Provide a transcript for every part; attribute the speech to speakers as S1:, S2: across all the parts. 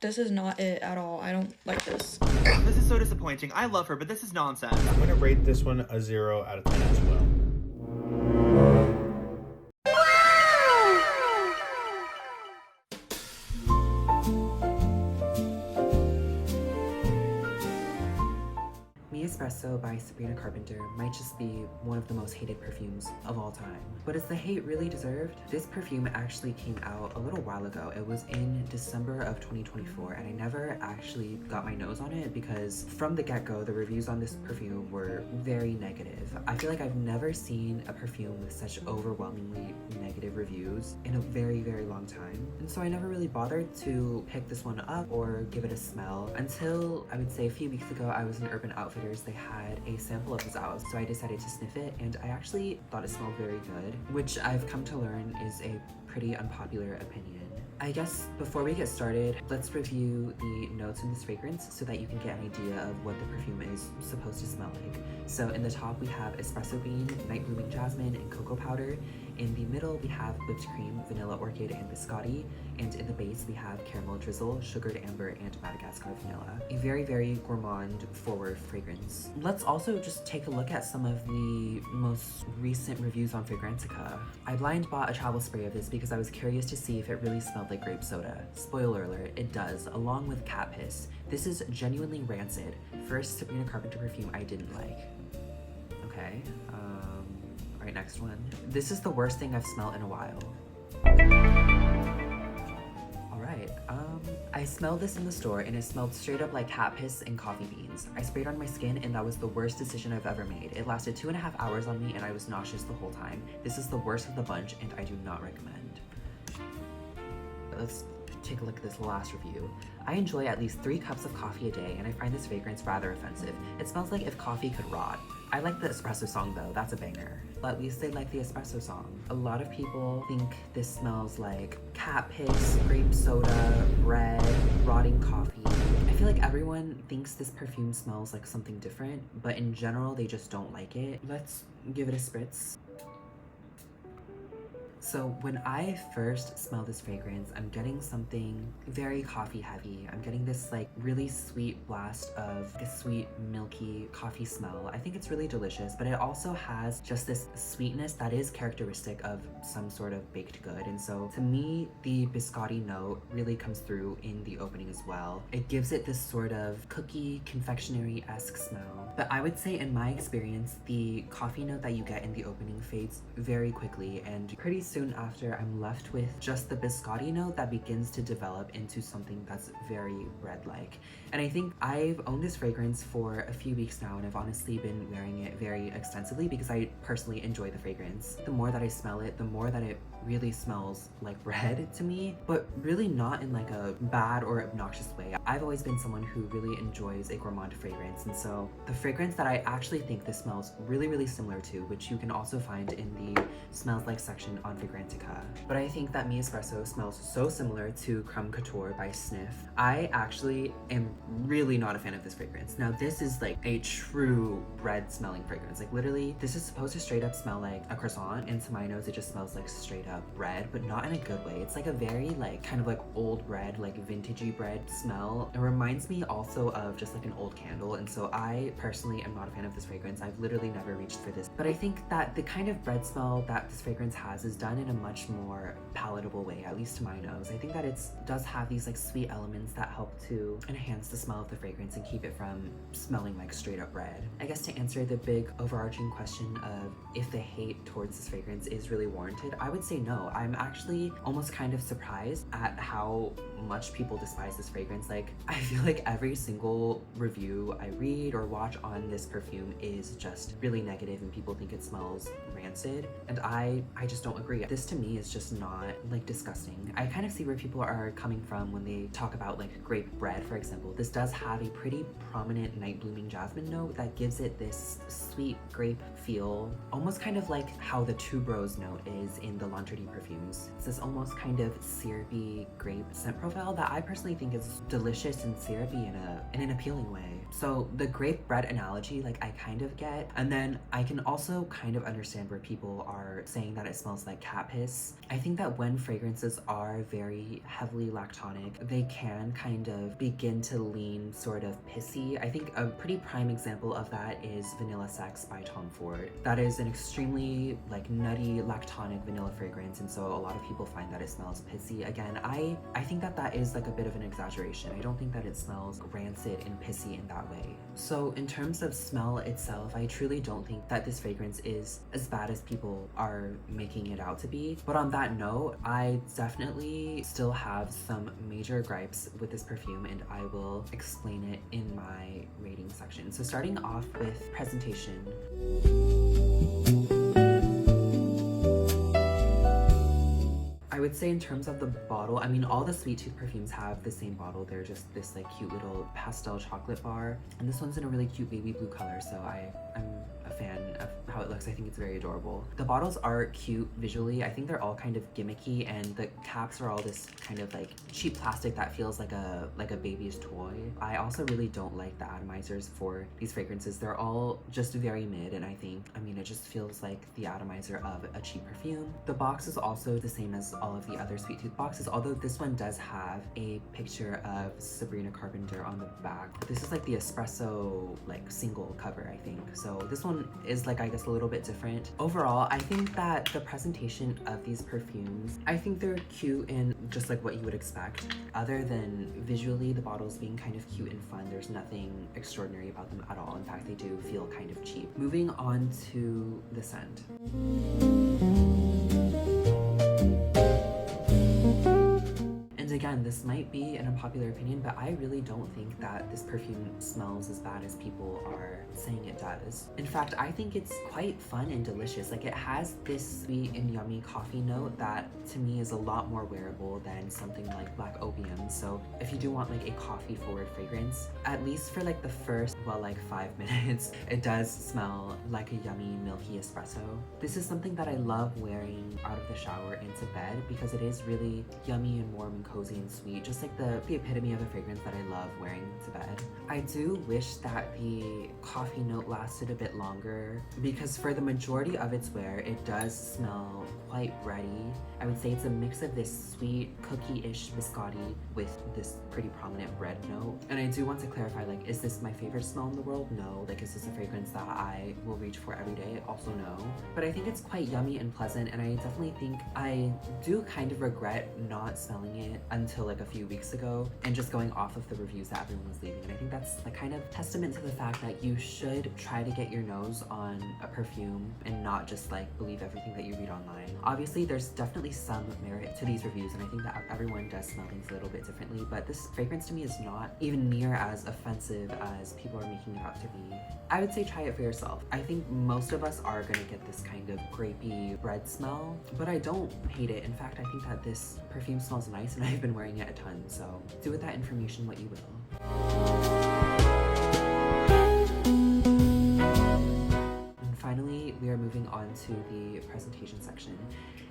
S1: This is not it at all. I don't like this.
S2: This is so disappointing. I love her, but this is nonsense.
S3: I'm gonna rate this one a 0 out of 10 as well.
S4: Mi Espresso by Sabrina Carpenter might just be one of the most hated perfumes of all time. But is the hate really deserved? This perfume actually came out a little while ago. It was in December of 2024, and I never actually got my nose on it because from the get-go, the reviews on this perfume were very negative. I feel like I've never seen a perfume with such overwhelmingly negative reviews in a very, very long time. And so I never really bothered to pick this one up or give it a smell until I would say a few weeks ago. I was in Urban Outfitters. They had a sample of this out, so I decided to sniff it, and I actually thought it smelled very good, which I've come to learn is a pretty unpopular opinion. I guess before we get started, let's review the notes in this fragrance so that you can get an idea of what the perfume is supposed to smell like. So in the top we have espresso bean, night blooming jasmine, and cocoa powder. In the middle we have whipped cream, vanilla orchid, and biscotti. And in the base we have caramel drizzle, sugared amber, and Madagascar vanilla. A very, very gourmand forward fragrance. Let's also just take a look at some of the most recent reviews on Fragrantica. I blind bought a travel spray of this because I was curious to see if it really smelled like grape soda. Spoiler alert, it does, along with cat piss. This is genuinely rancid. First Sabrina Carpenter perfume I didn't like. Okay, alright, next one. This is the worst thing I've smelled in a while. Alright, I smelled this in the store and it smelled straight up like cat piss and coffee beans. I sprayed on my skin and that was the worst decision I've ever made. It lasted 2.5 hours on me and I was nauseous the whole time. This is the worst of the bunch and I do not recommend. Let's take a look at this last review. I enjoy at least 3 cups of coffee a day and I find this fragrance rather offensive. It smells like if coffee could rot. I like the espresso song though, that's a banger. At least they like the espresso song. A lot of people think this smells like cat piss, grape soda, bread, rotting coffee. I feel like everyone thinks this perfume smells like something different, but in general they just don't like it. Let's give it a spritz. So when I first smell this fragrance, I'm getting something very coffee heavy. I'm getting this like really sweet blast of a sweet milky coffee smell. I think it's really delicious, but it also has just this sweetness that is characteristic of some sort of baked good. And so to me, the biscotti note really comes through in the opening as well. It gives it this sort of cookie confectionery-esque smell. But I would say in my experience, the coffee note that you get in the opening fades very quickly, and pretty soon after I'm left with just the biscotti note that begins to develop into something that's very bread-like. And I think I've owned this fragrance for a few weeks now and I've honestly been wearing it very extensively because I personally enjoy the fragrance. The more that I smell it, the more that it really smells like bread to me, but really not in like a bad or obnoxious way. I've always been someone who really enjoys a gourmand fragrance, and so the fragrance that I actually think this smells really, really similar to, which you can also find in the smells like section on Fragrantica. But I think that Mi Espresso smells so similar to Creme Couture by Sniff. I actually am really not a fan of this fragrance. Now this is like a true bread smelling fragrance. Like literally, this is supposed to straight up smell like a croissant, and to my nose it just smells like straight up bread, but not in a good way. It's like a very like kind of like old bread, like vintagey bread smell. It reminds me also of just like an old candle, and so I personally am not a fan of this fragrance. I've literally never reached for this, but I think that the kind of bread smell that this fragrance has is done in a much more palatable way, at least to my nose. I think that it does have these like sweet elements that help to enhance the smell of the fragrance and keep it from smelling like straight up bread. I guess to answer the big overarching question of if the hate towards this fragrance is really warranted, I would say no. I'm actually almost kind of surprised at how much people despise this fragrance. Like, I feel like every single review I read or watch on this perfume is just really negative and people think it smells rancid, and I just don't agree. This to me is just not like disgusting. I kind of see where people are coming from when they talk about like grape bread, for example. This does have a pretty prominent night blooming jasmine note that gives it this sweet grape feel, almost kind of like how the tuberose note is in the L'Entrée orchardy perfumes. It's this almost kind of syrupy grape scent profile that I personally think is delicious and syrupy in an appealing way. So the grape bread analogy, like, I kind of get, and then I can also kind of understand where people are saying that it smells like cat piss. I think that when fragrances are very heavily lactonic, they can kind of begin to lean sort of pissy. I think a pretty prime example of that is Vanilla Sex by Tom Ford. That is an extremely like nutty lactonic vanilla fragrance, and so a lot of people find that it smells pissy. Again, I think that that is like a bit of an exaggeration. I don't think that it smells rancid and pissy in that way. So in terms of smell itself, I truly don't think that this fragrance is as bad as people are making it out to be. But on that note, I definitely still have some major gripes with this perfume, and I will explain it in my rating section. So starting off with presentation. I would say in terms of the bottle, I mean, all the Sweet Tooth perfumes have the same bottle. They're just this like cute little pastel chocolate bar. And this one's in a really cute baby blue color, so I'm a fan of how it looks. I think it's very adorable. The bottles are cute visually. I think they're all kind of gimmicky, and the caps are all this kind of like cheap plastic that feels like a baby's toy. I also really don't like the atomizers for these fragrances. They're all just very mid, and I mean, it just feels like the atomizer of a cheap perfume. The box is also the same as all of the other Sweet Tooth boxes, although this one does have a picture of Sabrina Carpenter on the back. This is like the Espresso like single cover, I think. So this one is like, I guess, a little bit different. Overall, I think that the presentation of these perfumes, I think they're cute and just like what you would expect. Other than visually the bottles being kind of cute and fun, there's nothing extraordinary about them at all. In fact, they do feel kind of cheap. Moving on to the scent. And again, this might be an unpopular opinion, but I really don't think that this perfume smells as bad as people are saying it does. In fact, I think it's quite fun and delicious. Like, it has this sweet and yummy coffee note that to me is a lot more wearable than something like Black Opium. So if you do want like a coffee forward fragrance, at least for like the first, well, like 5 minutes, it does smell like a yummy milky espresso. This is something that I love wearing out of the shower into bed because it is really yummy and warm and cozy and sweet, just like the epitome of a fragrance that I love wearing to bed. I do wish that the coffee note lasted a bit longer because for the majority of its wear, it does smell quite bready. I would say it's a mix of this sweet cookie-ish biscotti with this pretty prominent bread note. And I do want to clarify, like, is this my favorite smell in the world? No. Like, is this a fragrance that I will reach for every day? Also no. But I think it's quite yummy and pleasant, and I definitely think I do kind of regret not smelling it until like a few weeks ago and just going off of the reviews that everyone was leaving. And I think that's like kind of testament to the fact that you should try to get your nose on a perfume and not just like believe everything that you read online. Obviously, there's definitely some merit to these reviews, and I think that everyone does smell things a little bit differently, but this fragrance to me is not even near as offensive as people are making it out to be. I would say try it for yourself. I think most of us are gonna get this kind of grapey bread smell, but I don't hate it. In fact, I think that this perfume smells nice and I've been wearing it a ton, so do with that information what you will. And finally, we are moving on to the presentation section.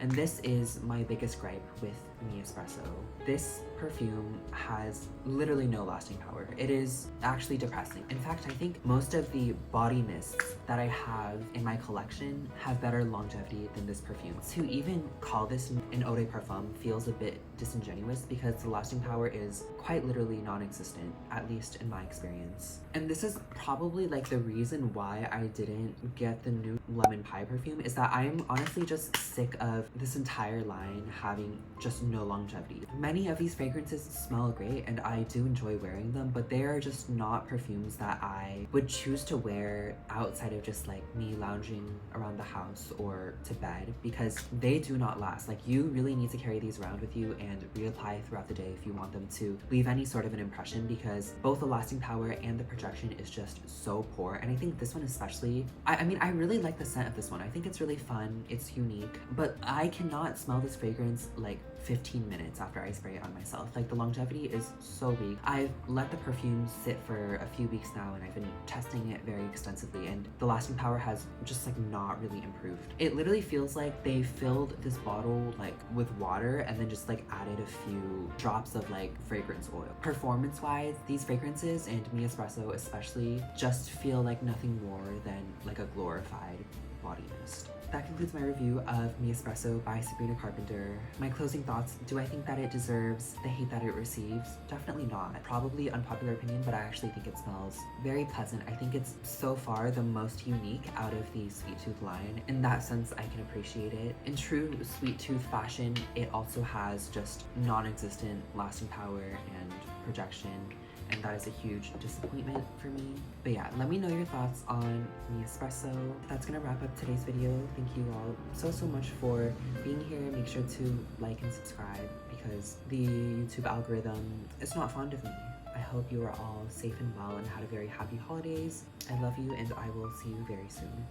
S4: And this is my biggest gripe with Mi Espresso. This perfume has literally no lasting power. It is actually depressing. In fact, I think most of the body mists that I have in my collection have better longevity than this perfume. To even call this an eau de parfum feels a bit disingenuous because the lasting power is quite literally non-existent, at least in my experience. And this is probably like the reason why I didn't get the new lemon pie perfume, is that I am honestly just sick of this entire line having just no longevity. Many of these fragrances smell great and I do enjoy wearing them, but they are just not perfumes that I would choose to wear outside of just like me lounging around the house or to bed, because they do not last. Like, you really need to carry these around with you and reapply throughout the day if you want them to leave any sort of an impression, because both the lasting power and the projection is just so poor. And I think this one especially, I mean, I really like the scent of this one. I think it's really fun, it's unique, but I cannot smell this fragrance like 15 minutes after I spray it on myself. Like, the longevity is so weak. I've let the perfume sit for a few weeks now, and I've been testing it very extensively, and the lasting power has just like not really improved. It literally feels like they filled this bottle like with water and then just like added a few drops of like fragrance oil. Performance wise, these fragrances, and Mi Espresso especially, just feel like nothing more than like a glorified body mist. That concludes my review of Mi Espresso by Sabrina Carpenter. My closing thoughts: do I think that it deserves the hate that it receives? Definitely not. Probably unpopular opinion, but I actually think it smells very pleasant. I think it's so far the most unique out of the Sweet Tooth line. In that sense, I can appreciate it. In true Sweet Tooth fashion, it also has just non-existent lasting power and projection, and that is a huge disappointment for me. But yeah, let me know your thoughts on Mi Espresso. That's gonna wrap up today's video. Thank you all so much for being here. Make sure to like and subscribe because the YouTube algorithm is not fond of me. I hope you are all safe and well and had a very happy holidays. I love you, and I will see you very soon.